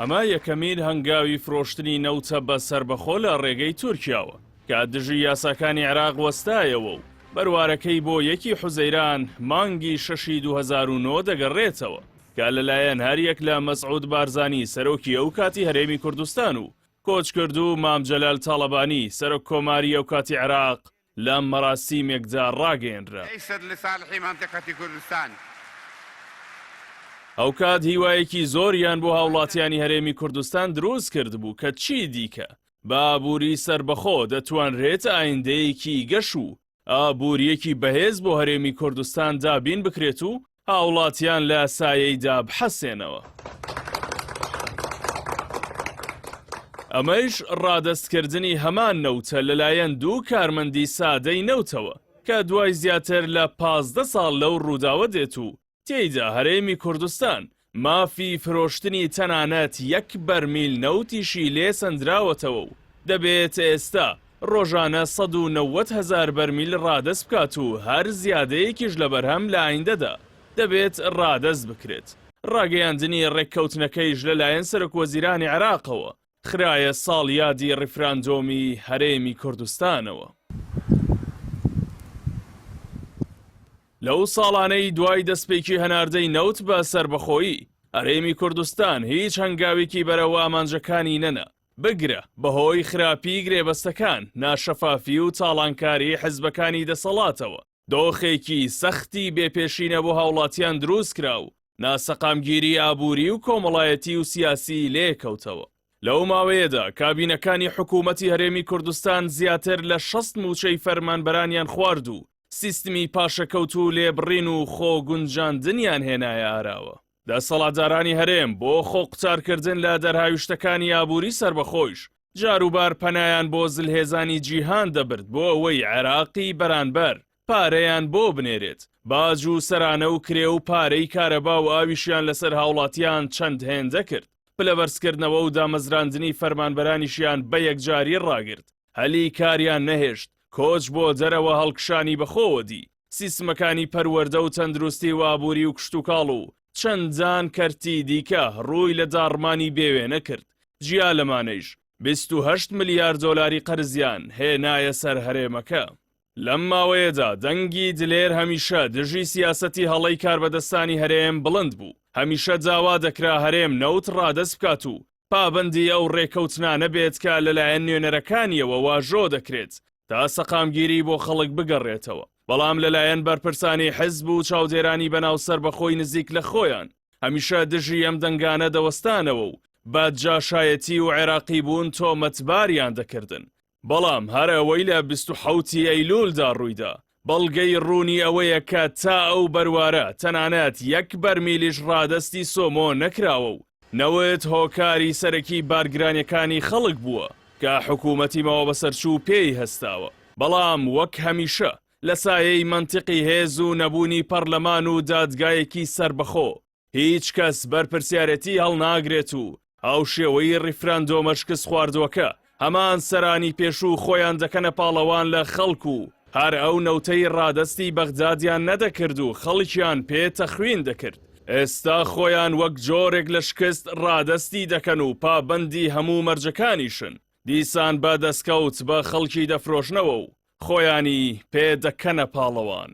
ئەمە یەکەمین هەنگاوی فرۆشتنی نەوتە بە سربەخۆ لە ڕێگەی تورکیاوە کە دژی یاساکانی عێراق وەستایەوە و بەروارەکەی بۆ 1 حوزەیران مانگی 6 2009 دەگەڕێتەوە کە لەلایەن هەریەک لە مەسعود بارزانی سەرۆکی ئەو کاتی هەرێمی کوردستان و کۆچکرد و مام جەلال تاڵەبانی سەرۆک کۆماری ئەو کاتی عێراق لە مەراسیمێکدا ڕاگەیەنرا. ئەو کات هیوایەکی زۆریان بۆ هاوڵاتیانی هەرێمی کوردستان دروست کرد بوو کە چی دیکە بە ئابووری سربەخۆ دەتوانرێت ئایندەیەکی گەش و ئابووریەکی بەهێز بۆ هەرێمی کوردستان دابین بکرێت و هاوڵاتیان لە سایەیدا بحەسێنەوە. ئەمەش ڕادەستکردنی هەمان نەوتە لەلایەن دوو کارمەندی سادەی نەوتەوە کە دوای زیاتر لە 15 ساڵ لەو ڕووداوە دێت و تێیدا هەرێمی کوردستان مافی فرۆشتنی تەنانەت 1 بەرمیل نەوتیشی لێ سەندراوەتەوە و دەبێت ئێستا ڕۆژانە 190,000 بەرمیل ڕادەست بکات و هەر زیادەیەکیش لە بەرهەم لە ئایندەدا دەبێت ڕادەست بکرێت. ڕاگەیاندنی ڕێککەوتنەکەیش لەلایەن سەرۆکوەزیرانی عێراقەوە خرایە ساڵ یادی ڕیفراندۆمی هەرێمی کوردستانەوە. لەو ساڵانەی دوای دەستپێکی هەناردەی نەوت بە سربەخۆیی هەرێمی کوردستان هیچ هەنگاوێکی بەرەوە ئامانجەکانی نەنا بگرە بەهۆی خراپی گرێبەستەکان، ناشەفافی و تاڵانکاری حزبەکانی دەسەڵاتەوە. دۆخێکی سەختی بێپێشینە بۆ هاوڵاتیان دروست کرا و ناسەقامگیری ئابووری و کۆمەڵایەتی و سیاسی لێکەوتەوە. لەو ماوەیەدا کابینەکانی حکوومەتی هەرێمی کوردستان زیاتر لە 60 موچەی فەرمانبەرانیان خوارد و سیستمی پاشەکەوت و لێبڕین و خۆگونجاندنیان هێنایە ئاراوە. دەسەڵاتدارانی هەرێم بۆ خۆ قوتارکردن لە دەرهاویشتەکانی ئابووری سربەخۆیش جاروبار پەنایان بۆ زلهێزانی جیهان دەبرد بۆ ئەوەی عێراقی بەرانبەر پارەیان بۆ بنێرێت. باج و سەرانە و کرێ و پارەی کارەبا و ئاویشیان لەسەر هاوڵاتیان چەند هێندە کرد. پلەبەرزکردنەوە و دامەزراندنی فەرمانبەرانیشیان بە یەکجاری ڕاگرت. هەلی کاریان نەهێشت. کۆچ بۆ دەرەوە هەڵکشانی بەخۆوە دی. سیستمەکانی پەروەردە و تەندروستی و ئابووری و کشتوکاڵ و چەندان کەرتی دیکە ڕووی لە داڕمانی بێوێنە کرد. جیا لەمانەیش 28 ملیار دۆلاری قەرزیان هێنایە سەر هەرێمەکە. لەم ماوەیەدا دەنگی دلێر هەمیشە دژی سیاسەتی هەڵەی کاربەدەستانی هەرێم بڵند بوو. هەمیشە داوا دەکرا هەرێم نەوت ڕادەست بکات و پابەندی ئەو ڕێکەوتنانە بێت کە لەلایەن نوێنەرەکانیەوە واژۆ دەکرێت تا سەقامگیری بۆ خەڵک بگەڕێتەوە. بەڵام لەلایەن بەرپرسانی حزب و چاودێرانی بەناو سربەخۆی نزیک لە خۆیان هەمیشە دژی ئەم دەنگانە دەوەستانەوە و بەدجاشایەتی و عێراقی بوون تۆمەتباریان دەکردن. بەڵام هەر ئەوەی لە 27 ئەیلولدا ڕوویدا بەڵگەی ڕوونی ئەوەیە کە تا ئەو بەروارە تەنانەت 1 بەرمیلیش ڕادەستی سۆمۆ نەکراوە و نەوت هۆکاری سەرەکی بارگرانیەکانی خەڵک بووە کە حکوومەتی ماوە بەسەرچوو پێی هەستاوە. بەڵام وەک هەمیشە لە سایەی منتیقی هێز و نەبوونی پەرلەمان و دادگایەکی سربەخۆ هیچ کەس بەرپرسیارەتی هەڵناگرێت و ئەو شێوەی ڕیفراندۆمە شکست خواردووەکە هەمان سەرانی پێشوو خۆیان دەکەنە پاڵەوان لە خەڵک و هەر ئەو نەوتەی ڕادەستی بەغدادیان نەدەکرد و خەڵکیان پێ تەخوین دەکرد. ئێستا خۆیان وەک جۆرێک لە شکست ڕادەستی دەکەن و پابەندی هەموو مەرجەکانیشن. دیسان بە دەستکەوت بە خەڵکی دەفرۆشنەوە و خۆیانی پێ دەکەنە پاڵەوان.